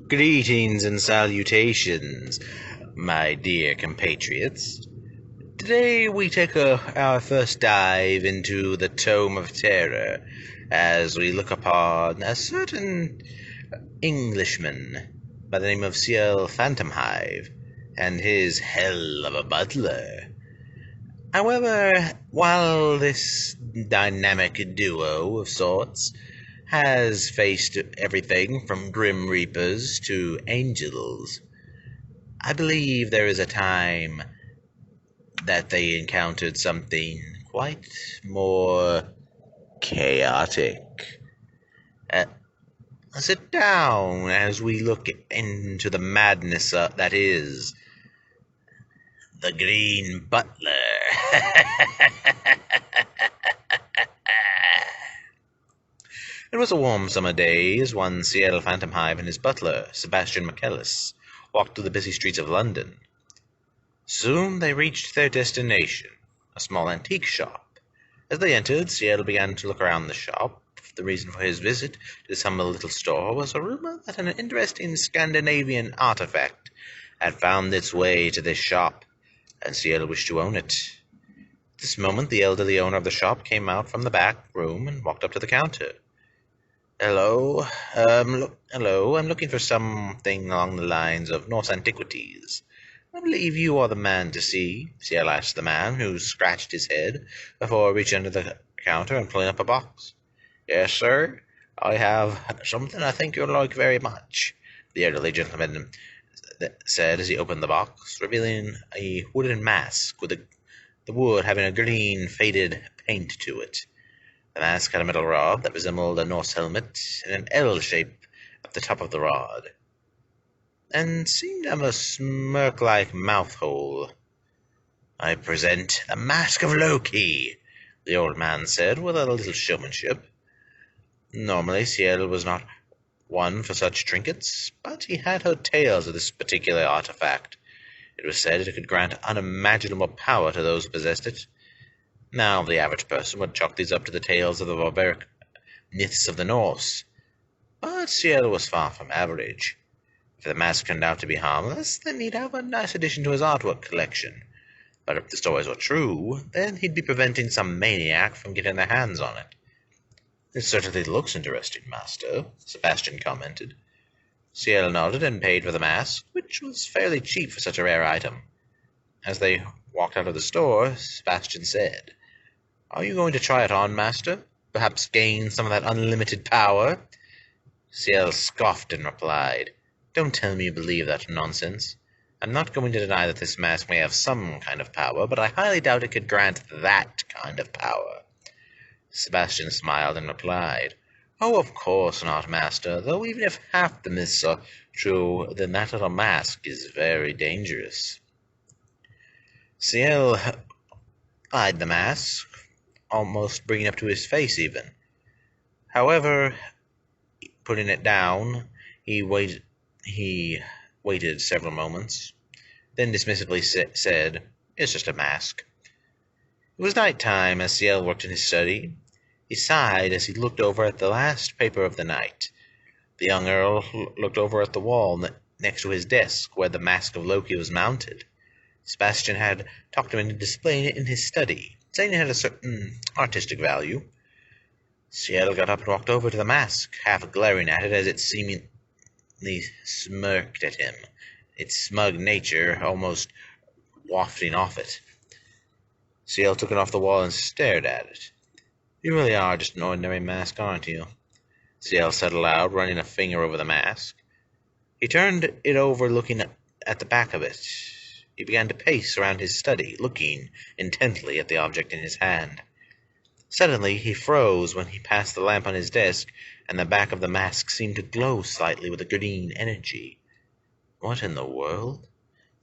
Greetings and salutations, my dear compatriots. Today we take our first dive into the Tome of Terror as we look upon a certain Englishman by the name of C.L. Phantomhive and his hell of a butler. However, while this dynamic duo of sorts has faced everything from grim reapers to angels, I believe there is a time that they encountered something quite more chaotic. Uh, Sit down as we look into the madness that is the Green Butler. It was a warm summer day as one C.L. Phantomhive and his butler, Sebastian McKellis, walked through the busy streets of London. Soon they reached their destination, a small antique shop. As they entered, C.L. began to look around the shop. The reason for his visit to this humble little store was a rumor that an interesting Scandinavian artifact had found its way to this shop, and C.L. wished to own it. At this moment, the elderly owner of the shop came out from the back room and walked up to the counter. Hello, I'm looking for something along the lines of Norse antiquities. I believe you are the man to see, C.L. asked the man, who scratched his head before reaching under the counter and pulling up a box. Yes, sir, I have something I think you'll like very much, the elderly gentleman said as he opened the box, revealing a wooden mask with the wood having a green faded paint to it. The mask had a metal rod that resembled a Norse helmet and an L shape at the top of the rod, and seemed to have a smirk-like mouth hole. I present the Mask of Loki, the old man said with a little showmanship. Normally, C.L. was not one for such trinkets, but he had heard tales of this particular artifact. It was said it could grant unimaginable power to those who possessed it. Now, the average person would chalk these up to the tales of the barbaric myths of the Norse, but C.L. was far from average. If the mask turned out to be harmless, then he'd have a nice addition to his artwork collection. But if the stories were true, then he'd be preventing some maniac from getting their hands on it. It certainly looks interesting, master, Sebastian commented. C.L. nodded and paid for the mask, which was fairly cheap for such a rare item. As they walked out of the store, Sebastian said, Are you going to try it on, master? Perhaps gain some of that unlimited power? C.L. scoffed and replied, Don't tell me you believe that nonsense. I'm not going to deny that this mask may have some kind of power, but I highly doubt it could grant that kind of power. Sebastian smiled and replied, Oh, of course not, master, though even if half the myths are true, then that little mask is very dangerous. C.L. eyed the mask, almost bringing it up to his face even. However, putting it down, he waited several moments, then dismissively said, It's just a mask. It was night time as C.L. worked in his study. He sighed as he looked over at the last paper of the night. The young earl looked over at the wall next to his desk where the Mask of Loki was mounted. Sebastian had talked him into displaying it in his study, saying it had a certain artistic value. C.L. got up and walked over to the mask, half glaring at it as it seemingly smirked at him, its smug nature almost wafting off it. C.L. took it off the wall and stared at it. You really are just an ordinary mask, aren't you? C.L. said aloud, running a finger over the mask. He turned it over, looking at the back of it. He began to pace around his study, looking intently at the object in his hand. Suddenly he froze when he passed the lamp on his desk, and the back of the mask seemed to glow slightly with a green energy. What in the world?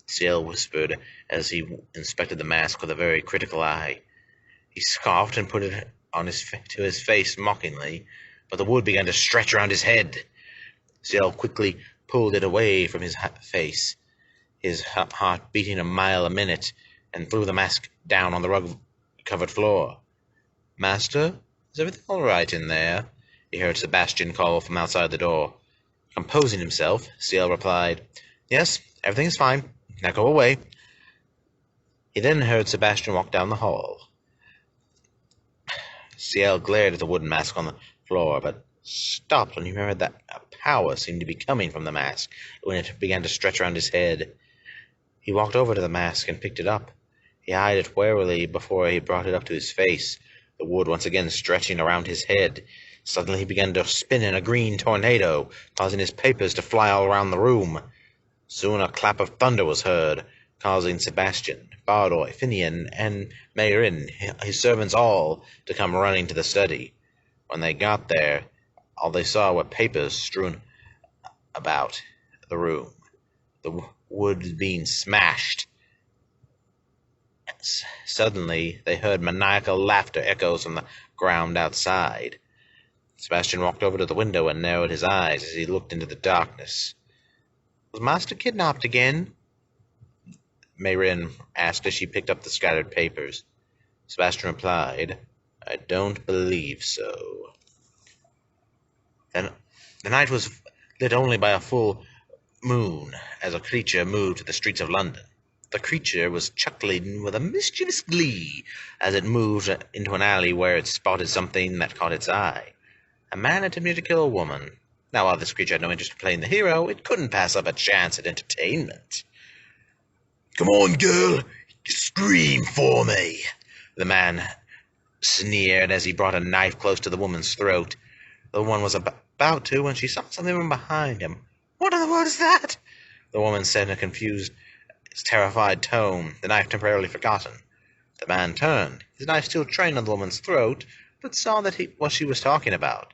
C.L. whispered as he inspected the mask with a very critical eye. He scoffed and put it on to his face mockingly, but the wood began to stretch around his head. C.L. quickly pulled it away from his face, his heart beating a mile a minute, and threw the mask down on the rug-covered floor. Master, is everything all right in there? He heard Sebastian call from outside the door. Composing himself, CL replied, "Yes, everything is fine. Now go away." He then heard Sebastian walk down the hall. CL glared at the wooden mask on the floor, but stopped when he remembered that a power seemed to be coming from the mask when it began to stretch around his head. He walked over to the mask and picked it up. He eyed it warily before he brought it up to his face, the wood once again stretching around his head. Suddenly he began to spin in a green tornado, causing his papers to fly all around the room. Soon a clap of thunder was heard, causing Sebastian, Bardoy, Finian, and Mayrin, his servants all, to come running to the study. When they got there, all they saw were papers strewn about the room, the wood being smashed. Suddenly they heard maniacal laughter echoes from the ground outside. Sebastian walked over to the window and narrowed his eyes as he looked into the darkness. "Was Master kidnapped again?" Mayrin asked as she picked up the scattered papers. Sebastian replied, "I don't believe so." Then the night was lit only by a full moon as a creature moved through the streets of London. The creature was chuckling with a mischievous glee as it moved into an alley where it spotted something that caught its eye. A man attempting to kill a woman. Now, while this creature had no interest in playing the hero, it couldn't pass up a chance at entertainment. "Come on, girl, scream for me," the man sneered as he brought a knife close to the woman's throat. The woman was about to when she saw something from behind him. "What in the world is that?" the woman said in a confused, terrified tone, the knife temporarily forgotten. The man turned, his knife still trained on the woman's throat, but saw what she was talking about.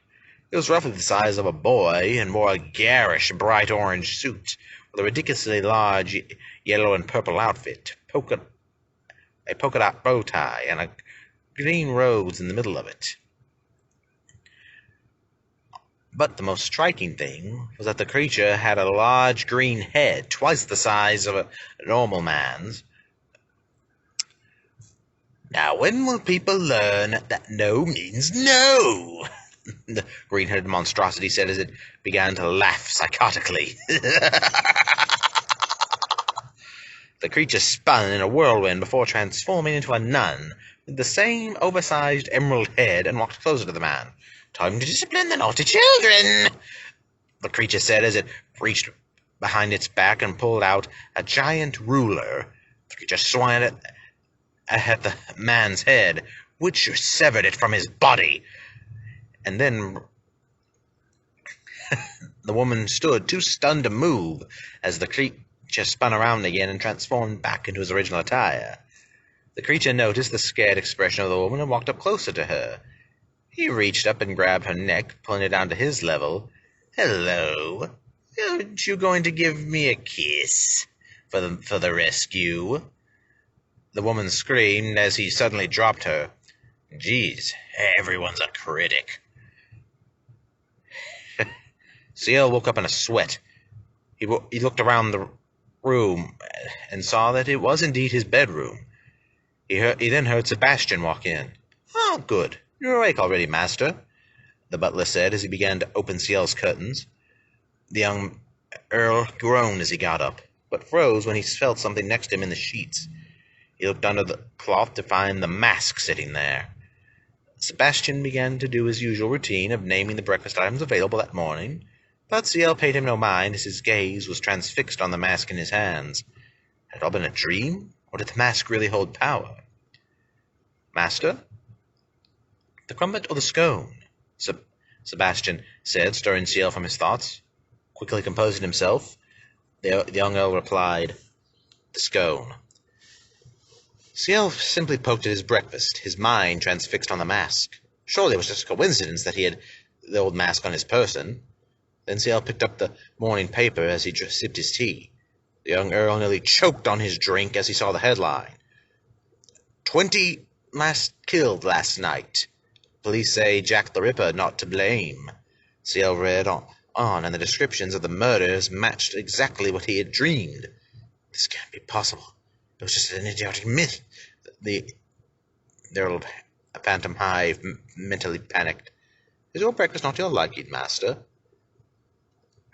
It was roughly the size of a boy and wore a garish, bright orange suit with a ridiculously large yellow and purple outfit, a polka dot bow tie, and a green rose in the middle of it. But the most striking thing was that the creature had a large green head, twice the size of a normal man's. "Now when will people learn that no means no?" the green-headed monstrosity said as it began to laugh psychotically. The creature spun in a whirlwind before transforming into a nun with the same oversized emerald head and walked closer to the man. "Time to discipline the naughty children," the creature said as it reached behind its back and pulled out a giant ruler. The creature swung it at the man's head, which severed it from his body. And then the woman stood, too stunned to move, as the creature spun around again and transformed back into his original attire. The creature noticed the scared expression of the woman and walked up closer to her. He reached up and grabbed her neck, pulling it down to his level. "Hello. Aren't you going to give me a kiss for the rescue?" The woman screamed as he suddenly dropped her. "Geez, everyone's a critic." CL woke up in a sweat. He looked around the room and saw that it was indeed his bedroom. He then heard Sebastian walk in. "Oh, good. You're awake already, master," the butler said as he began to open CL's curtains. The young earl groaned as he got up, but froze when he felt something next to him in the sheets. He looked under the cloth to find the mask sitting there. Sebastian began to do his usual routine of naming the breakfast items available that morning, but CL paid him no mind as his gaze was transfixed on the mask in his hands. Had it all been a dream, or did the mask really hold power? "Master? The crumpet or the scone?" Sebastian said, stirring CL from his thoughts. Quickly composing himself, the young earl replied, "The scone." CL simply poked at his breakfast, his mind transfixed on the mask. Surely it was just a coincidence that he had the old mask on his person. Then CL picked up the morning paper as he sipped his tea. The young earl nearly choked on his drink as he saw the headline. 20 killed last night. Police say Jack the Ripper not to blame. CL read on, and the descriptions of the murders matched exactly what he had dreamed. This can't be possible. It was just an idiotic myth. The old phantom hive mentally panicked. "Is your breakfast not your liking, master?"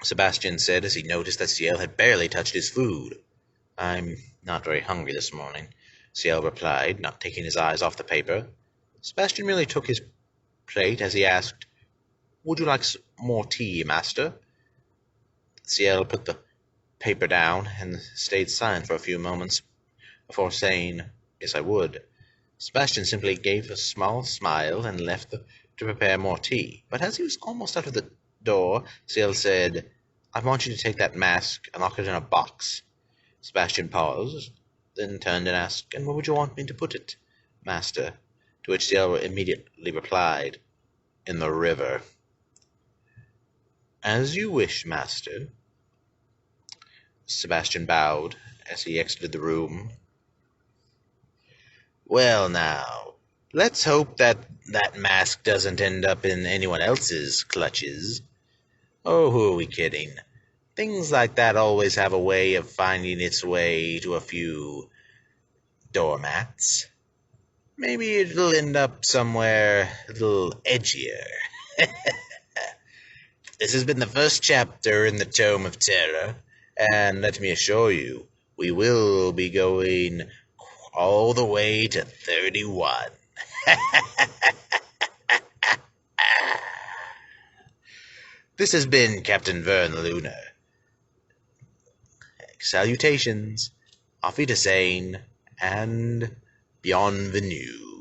Sebastian said as he noticed that Ciel had barely touched his food. "I'm not very hungry this morning," Ciel replied, not taking his eyes off the paper. Sebastian merely took his plate as he asked, "Would you like more tea, master?" Ciel put the paper down and stayed silent for a few moments before saying, "Yes, I would." Sebastian simply gave a small smile and left to prepare more tea. But as he was almost out of the door, Ciel said, "I want you to take that mask and lock it in a box." Sebastian paused, then turned and asked, "And where would you want me to put it, master?" To which Ciel immediately replied, "In the river." "As you wish, master." Sebastian bowed as he exited the room. "Well now, let's hope that mask doesn't end up in anyone else's clutches. Oh, who are we kidding? Things like that always have a way of finding its way to a few doormats. Maybe it'll end up somewhere a little edgier." This has been the first chapter in the Tome of Terror, and let me assure you, we will be going all the way to 31. This has been Captain Vern Luna. Salutations, auf Wiedersehen, and beyond the news.